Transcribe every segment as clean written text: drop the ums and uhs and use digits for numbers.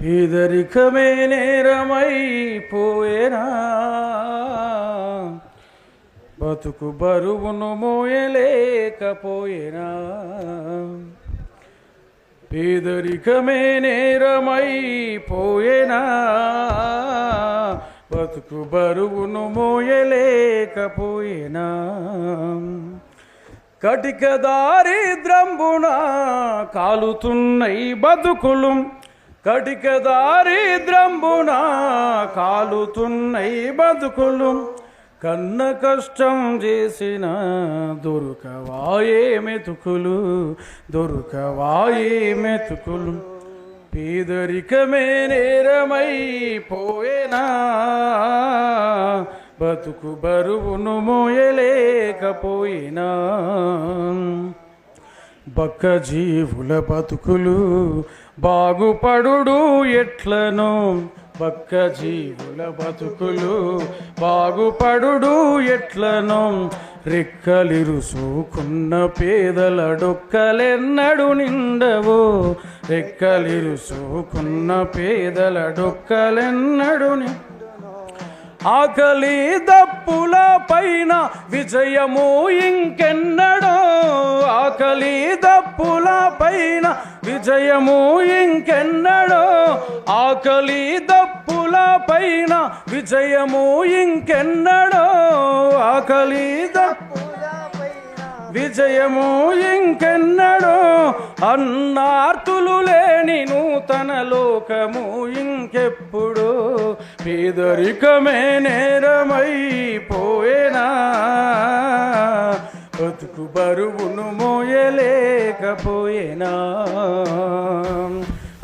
పేదరికమే నేరమైపోయేనా, బతుకు బరువును మోయలేకపోయేనా. పేదరికమే నేరమైపోయేనా, బతుకు బరువును మోయలేకపోయేనా. కటిక దారిద్రంబున కాలుతున్నై బతుకులు, కటిక దారిద్రంబున కాలుతున్నై బతుకులు. కన్న కష్టం చేసిన దొరకవాయే మెతుకులు, దొరకవాయే మెతుకులు. పేదరికమే నేరమైపోయేనా, బతుకు బరువును మోయలేకపోయినా. బక్క జీవుల బతుకులు బాగుపడుడు ఎట్లనో, బక్క జీవుల బతుకులు బాగుపడుడు ఎట్లనో. రెక్కలిరుసుకున్న పేదల డొక్కలెన్నడు నిండవో, రెక్కలిరుసుకున్న పేదల డొక్కలెన్నడు నిండవో. ఆకలి దప్పుల పైన విజయము ఇంకెన్నడో, ఆకలి దప్పుల పైన విజయము ఇంకెన్నడో. ఆకలి దప్పుల పైన విజయము ఇంకెన్నడో, ఆకలి విజయము ఇంకెన్నడో. అన్నార్తులు లేని నూతన లోకము ఇంకెప్పుడు. పేదరికమే నేరమైపోయేనా, బతుకు బరువును మోయలేకపోయేనా,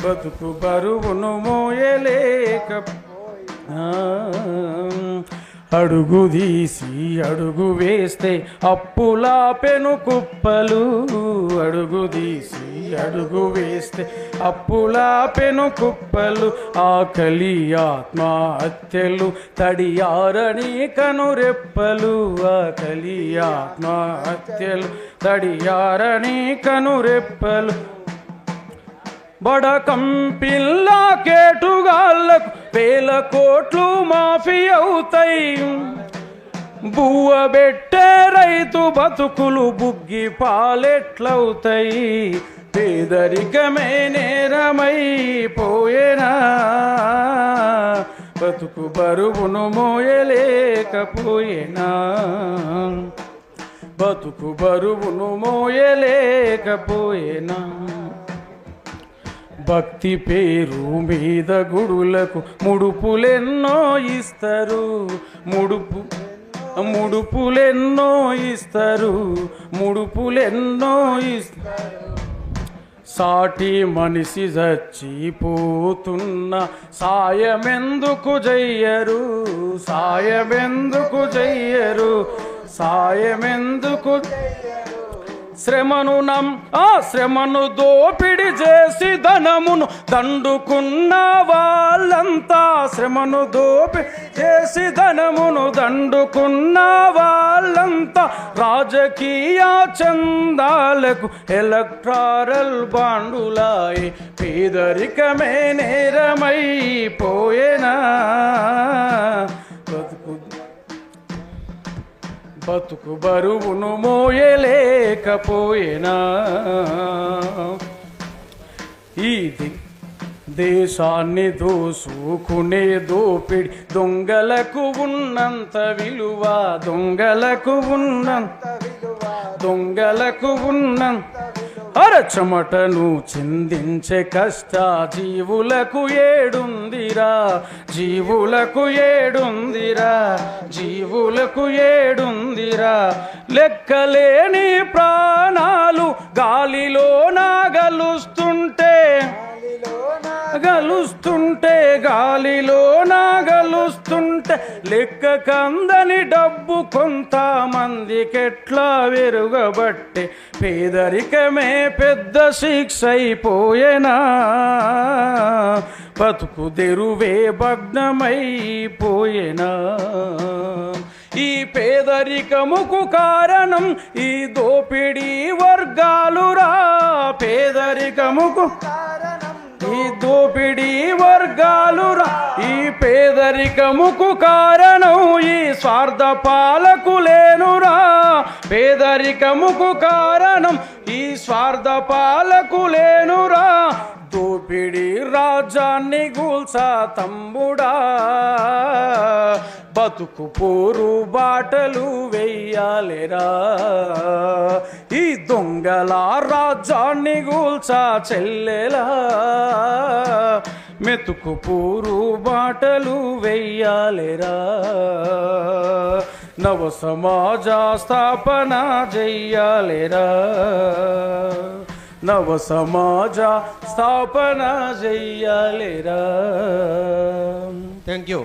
బతుకు బరువును మోయలేకపోయేనా. అడుగు తీసి అడుగు వేస్తే అప్పులా పెను కుప్పలు, అడుగు తీసి అడుగు వేస్తే అప్పులా పెను కుప్పలు. ఆకలి ఆత్మహత్యలు తడియారని కనురెప్పలు, ఆకలి ఆత్మహత్యలు తడియారని కనురెప్పలు. బడకం పిల్ల కేటుగాళ్ళకు వేల కోట్లు మాఫీ అవుతాయి. బువ్వ పెట్టే రైతు బతుకులు బుగ్గి పాలెట్లవుతాయి. పేదరికమే నేరమైపోయేనా, బతుకు బరువును మోయలేకపోయేనా, బతుకు బరువును మోయలేకపోయేనా. భక్తి పేరు మీద గుడులకు ముడుపులెన్నో ఇస్తారు, ముడుపులెన్నో ఇస్తారు, ముడుపులెన్నో ఇస్తారు. సాటి మనిషి చచ్చిపోతున్న సాయమెందుకు చెయ్యరు, సాయమెందుకు చెయ్యరు, సాయమెందుకు. శ్రమను దోపిడి చేసి ధనమును దండుకున్న వాళ్ళంతా, శ్రమను దోపిడి చేసి ధనమును దండుకున్న వాళ్ళంతా. రాజకీయ చందాలకు ఎలక్ట్రారల్ బాండులాయి. పేదరికమే నేరమైపోయేనా, బతుకు బరువును మోయలేకపోయేనా. ఇది దేశాన్ని దోసుకునే దోపిడి దొంగలకు ఉన్నంత విలువ, దొంగలకు ఉన్నంత విలువ, దొంగలకు ఉన్నంత. చెమటను చిందించే కష్ట జీవులకు ఏడుందిరా, జీవులకు ఏడుందిరా, జీవులకు ఏడుందిరా. లెక్కలేని ప్రాణాలు గాలిలో నాగలుస్తుంటే, గలుస్తుంటే గాలిలో నాగలుస్తుంటే. లెక్క కందని డబ్బు కొంతమందికెట్లా వెరుగబట్టే. పేదరికమే పెద్ద శిక్ష అయిపోయేనా, బతుకు తెరువే భగ్నమైపోయేనా. ఈ పేదరికముకు కారణం ఈ దోపిడీ వర్గాలురా, పేదరికముకు ఈ దోపిడీ పేదరికముకు కారణం ఈ స్వార్థ పాలకులేనురా, పేదరికముకు కారణం ఈ స్వార్థ పాలకులేనురా, దోపిడి రాజ్యాన్ని గూల్సా తమ్ముడా, బతుకు పోరు బాటలు వెయ్యాలిరా, ఈ దొంగల రాజ్యాన్ని గూల్సా చెల్లెలా, మెతుకు పూరు బాటలు వెయ్యాలిరా, నవ సమాజ స్థాపన చెయ్యాలిరా, నవ సమాజ స్థాపన చెయ్యాలిరా. Thank you.